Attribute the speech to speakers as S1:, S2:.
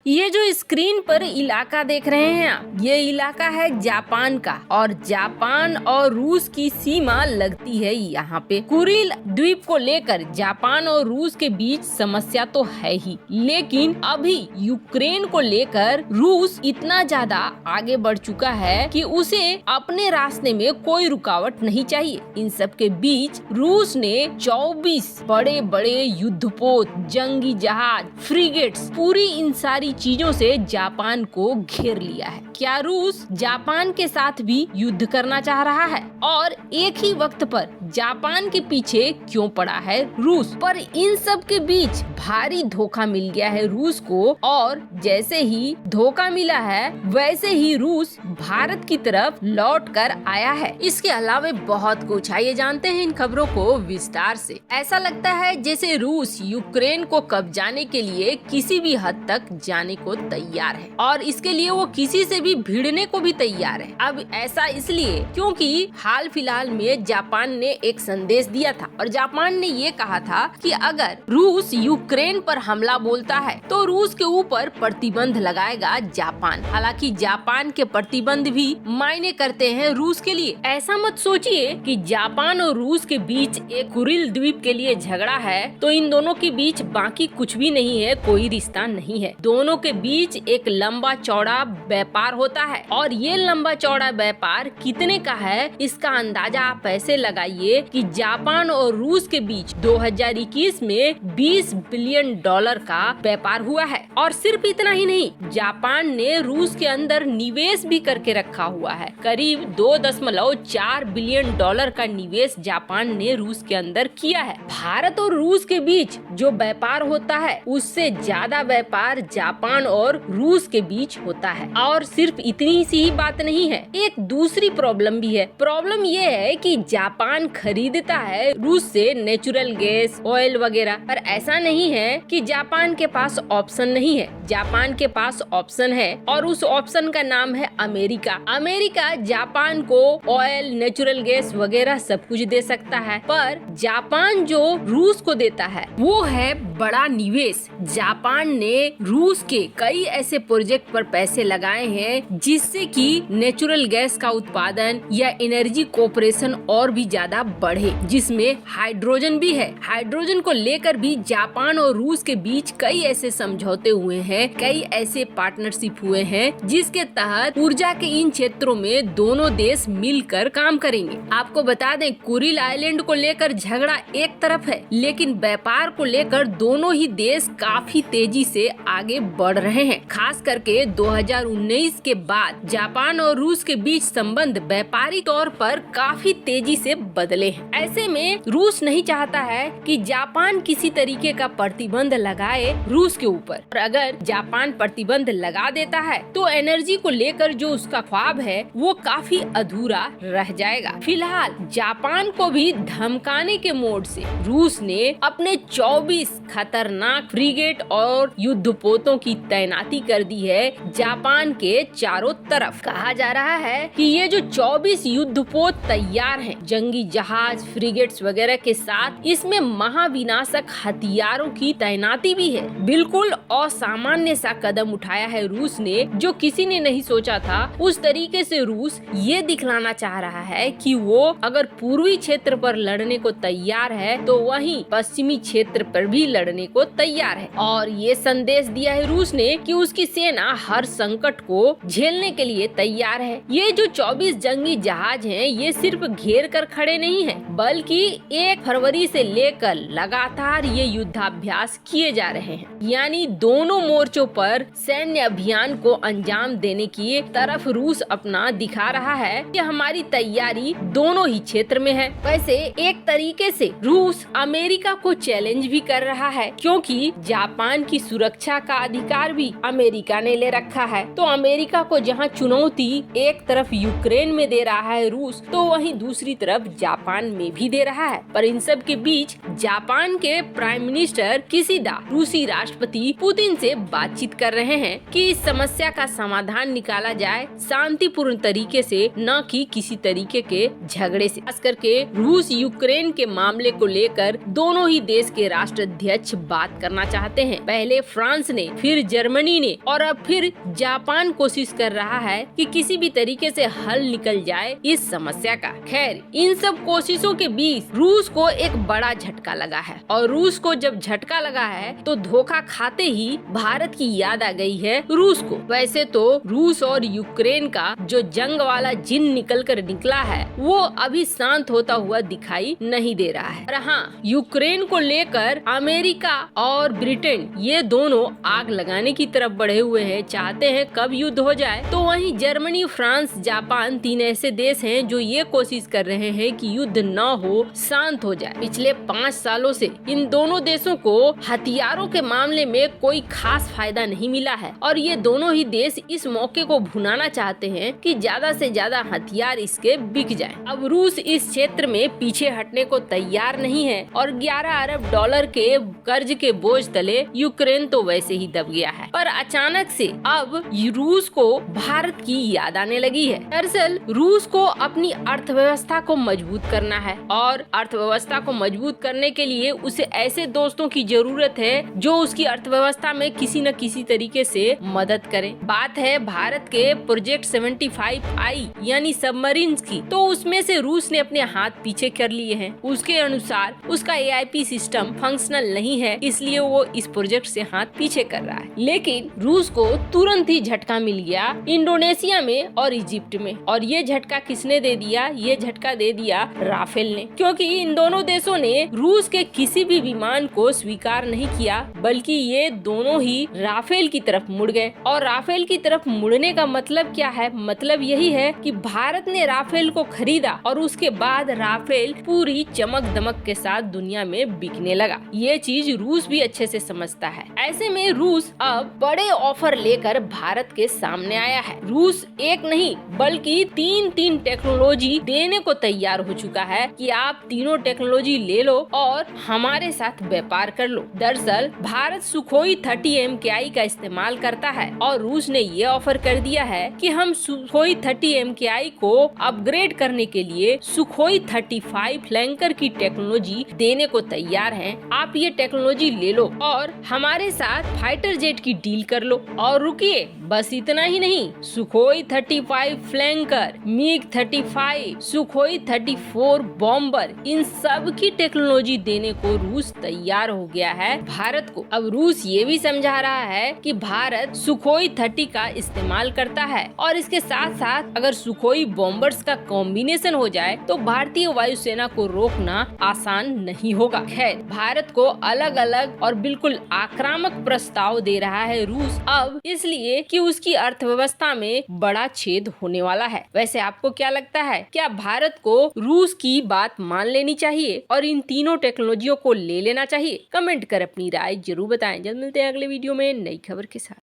S1: ये जो स्क्रीन पर इलाका देख रहे हैं आप, ये इलाका है जापान का और जापान और रूस की सीमा लगती है यहाँ पे। कुरिल द्वीप को लेकर जापान और रूस के बीच समस्या तो है ही, लेकिन अभी यूक्रेन को लेकर रूस इतना ज्यादा आगे बढ़ चुका है कि उसे अपने रास्ते में कोई रुकावट नहीं चाहिए। इन सब के बीच रूस ने 24 बड़े बड़े युद्धपोत, जंगी जहाज, फ्रिगेट्स, पूरी इन सारी चीजों से जापान को घेर लिया है। क्या रूस जापान के साथ भी युद्ध करना चाह रहा है? और एक ही वक्त पर जापान के पीछे क्यों पड़ा है रूस? पर इन सब के बीच भारी धोखा मिल गया है रूस को, और जैसे ही धोखा मिला है वैसे ही रूस भारत की तरफ लौट कर आया है। इसके अलावा बहुत कुछ, आइए जानते हैं इन खबरों को विस्तार से। ऐसा लगता है जैसे रूस यूक्रेन को कब्जाने के लिए किसी भी हद तक जाने को तैयार है और इसके लिए वो किसी से भी भिड़ने को भी तैयार है। अब ऐसा इसलिए क्योंकि हाल फिलहाल में जापान ने एक संदेश दिया था और जापान ने ये कहा था कि अगर रूस यूक्रेन पर हमला बोलता है तो रूस के ऊपर प्रतिबंध लगाएगा जापान। हालांकि जापान के प्रतिबंध भी मायने करते हैं रूस के लिए। ऐसा मत सोचिए कि जापान और रूस के बीच एक कुरिल द्वीप के लिए झगड़ा है तो इन दोनों के बीच बाकी कुछ भी नहीं है, कोई रिश्ता नहीं है। दोनों के बीच एक लंबा चौड़ा व्यापार होता है और ये लंबा चौड़ा व्यापार कितने का है इसका अंदाजा आप ऐसे लगाइए कि जापान और रूस के बीच 2021 में $20 बिलियन का व्यापार हुआ है। और सिर्फ इतना ही नहीं, जापान ने रूस के अंदर निवेश भी करके रखा हुआ है। करीब $2.4 बिलियन का निवेश जापान ने रूस के अंदर किया है। भारत और रूस के बीच जो व्यापार होता है उससे ज्यादा व्यापार जापान और रूस के बीच होता है। और सिर्फ इतनी सी ही बात नहीं है, एक दूसरी प्रॉब्लम भी है। प्रॉब्लम ये है कि जापान खरीदता है रूस से नेचुरल गैस, ऑयल वगैरह, पर ऐसा नहीं है कि जापान के पास ऑप्शन नहीं है। जापान के पास ऑप्शन है और उस ऑप्शन का नाम है अमेरिका। अमेरिका जापान को ऑयल, नेचुरल गैस वगैरह सब कुछ दे सकता है, पर जापान जो रूस को देता है वो है बड़ा निवेश। जापान ने रूस के कई ऐसे प्रोजेक्ट पर पैसे लगाए हैं जिससे कि नेचुरल गैस का उत्पादन या एनर्जी कोऑपरेशन और भी ज्यादा बढ़े, जिसमें हाइड्रोजन भी है। हाइड्रोजन को लेकर भी जापान और रूस के बीच कई ऐसे समझौते हुए हैं, कई ऐसे पार्टनरशिप हुए हैं जिसके तहत ऊर्जा के इन क्षेत्रों में दोनों देश मिलकर काम करेंगे। आपको बता दें, कुरिल आइलैंड को लेकर झगड़ा एक तरफ है, लेकिन व्यापार को लेकर दोनों ही देश काफी तेजी से आगे बढ़ रहे हैं। खास करके 2019 के बाद जापान और रूस के बीच संबंध व्यापारिक तौर पर काफी तेजी से बदले हैं। ऐसे में रूस नहीं चाहता है कि जापान किसी तरीके का प्रतिबंध लगाए रूस के ऊपर, और अगर जापान प्रतिबंध लगा देता है तो एनर्जी को लेकर जो उसका ख्वाब है वो काफी अधूरा रह जाएगा। फिलहाल जापान को भी धमकाने के मोड से रूस ने अपने 24 खतरनाक फ्रिगेट और युद्धपोतों की तैनाती कर दी है जापान के चारों तरफ। कहा जा रहा है कि ये जो 24 युद्धपोत तैयार हैं, जंगी जहाज, फ्रिगेट्स वगैरह के साथ, इसमें महाविनाशक हथियारों की तैनाती भी है। बिल्कुल असामान्य सा कदम उठाया है रूस ने, जो किसी ने नहीं सोचा था। उस तरीके से रूस ये दिखलाना चाह रहा है कि वो अगर पूर्वी क्षेत्र पर लड़ने को तैयार है तो वहीं पश्चिमी क्षेत्र पर भी लड़ने को तैयार है। और ये संदेश दिया है रूस ने कि उसकी सेना हर संकट को झेलने के लिए तैयार है। ये जो 24 जंगी जहाज हैं, ये सिर्फ घेर कर खड़े नहीं हैं, बल्कि 1 फरवरी से लेकर लगातार ये युद्धाभ्यास किए जा रहे हैं। यानी दोनों मोर्चों पर सैन्य अभियान को अंजाम देने की तरफ रूस अपना दिखा रहा है कि हमारी तैयारी दोनों ही क्षेत्र में है। वैसे एक तरीके से रूस अमेरिका को चैलेंज भी कर रहा है, क्योंकि जापान की सुरक्षा का अधिकार भी अमेरिका ने ले रखा है। तो अमेरिका को जहां चुनौती एक तरफ यूक्रेन में दे रहा है रूस, तो वहीं दूसरी तरफ जापान जापान में भी दे रहा है। पर इन सब के बीच जापान के प्राइम मिनिस्टर किशिदा रूसी राष्ट्रपति पुतिन से बातचीत कर रहे हैं कि इस समस्या का समाधान निकाला जाए शांतिपूर्ण तरीके से, न कि किसी तरीके के झगड़े से। खास करके रूस यूक्रेन के मामले को लेकर दोनों ही देश के राष्ट्राध्यक्ष बात करना चाहते हैं। पहले फ्रांस ने, फिर जर्मनी ने और अब फिर जापान कोशिश कर रहा है कि किसी भी तरीके से हल निकल जाए इस समस्या का। खैर, इन सब कोशिशों के बीच रूस को एक बड़ा झटका लगा है और रूस को जब झटका लगा है तो धोखा खाते ही भारत की याद आ गई है रूस को। वैसे तो रूस और यूक्रेन का जो जंग वाला जिन निकल कर निकला है वो अभी शांत होता हुआ दिखाई नहीं दे रहा है। और हाँ, यूक्रेन को लेकर अमेरिका और ब्रिटेन ये दोनों आग लगाने की तरफ बढ़े हुए हैं, चाहते हैं कब युद्ध हो जाए। तो वहीं जर्मनी, फ्रांस, जापान 3 ऐसे देश हैं जो ये कोशिश कर रहे हैं कि युद्ध न हो, शांत हो जाए। पिछले 5 सालों से इन दोनों देशों को हथियारों के मामले में कोई खास फायदा नहीं मिला है और ये दोनों ही देश इस मौके को भुनाना चाहते हैं कि ज्यादा से ज्यादा हथियार इसके बिक जाएं। अब रूस इस क्षेत्र में पीछे हटने को तैयार नहीं है और 11 अरब डॉलर के कर्ज के बोझ तले यूक्रेन तो वैसे ही दब गया है। पर अचानक से अब रूस को भारत की याद आने लगी है। दरअसल रूस को अपनी अर्थव्यवस्था को मजबूत करना है और अर्थव्यवस्था को मजबूत करने के लिए उसे ऐसे दोस्तों की जरूरत है जो उसकी अर्थव्यवस्था में किसी न किसी तरीके से मदद करें। बात है भारत के प्रोजेक्ट 75I यानी सबमरीन की। तो उसमें से रूस ने अपने हाथ पीछे कर लिए हैं। उसके अनुसार उसका AIP सिस्टम फंक्शनल नहीं है, इसलिए वो इस प्रोजेक्ट से हाथ पीछे कर रहा है। लेकिन रूस को तुरंत ही झटका मिल गया इंडोनेशिया में और इजिप्ट में। और ये झटका किसने दे दिया? ये झटका दे दिया राफेल ने, क्योंकि इन दोनों देशों ने रूस के किसी भी विमान को स्वीकार नहीं किया, बल्कि ये दोनों ही राफेल की तरफ मुड़ गए। और राफेल की तरफ मुड़ने का मतलब क्या है? मतलब यही है कि भारत ने राफेल को खरीदा और उसके बाद राफेल पूरी चमक दमक के साथ दुनिया में बिकने लगा। ये चीज रूस भी अच्छे से समझता है। ऐसे में रूस अब बड़े ऑफर लेकर भारत के सामने आया है। रूस एक नहीं बल्कि 3 टेक्नोलॉजी देने को तैयार हो चुका है कि आप तीनों टेक्नोलॉजी ले लो और हमारे साथ व्यापार कर लो। दरअसल भारत सुखोई 30 MKI का इस्तेमाल करता है और रूस ने ये ऑफर कर दिया है कि हम सुखोई 30 MKI को अपग्रेड करने के लिए सुखोई 35 फ्लैंकर की टेक्नोलॉजी देने को तैयार हैं। आप ये टेक्नोलॉजी ले लो और हमारे साथ फाइटर जेट की डील कर लो। और रुकिए, बस इतना ही नहीं, Sukhoi 35 flanker, MiG 35, Sukhoi 34 bomber, इन सब की टेक्नोलॉजी देने को रूस तैयार हो गया है भारत को। अब रूस ये भी समझा रहा है कि भारत सुखोई 30 का इस्तेमाल करता है और इसके साथ साथ अगर सुखोई बॉम्बर्स का कॉम्बिनेशन हो जाए तो भारतीय वायुसेना को रोकना आसान नहीं होगा। खैर, भारत को अलग अलग और बिल्कुल आक्रामक प्रस्ताव दे रहा है रूस अब, इसलिए कि उसकी अर्थव्यवस्था में बड़ा छेद होने वाला है। वैसे आपको क्या लगता है, क्या भारत को रूस की बात मान लेनी चाहिए और इन तीनों टेक्नोलॉजियों को ले लेना चाहिए? कमेंट कर अपनी राय जरूर बताएं। जल्द मिलते हैं अगले वीडियो में नई खबर के साथ।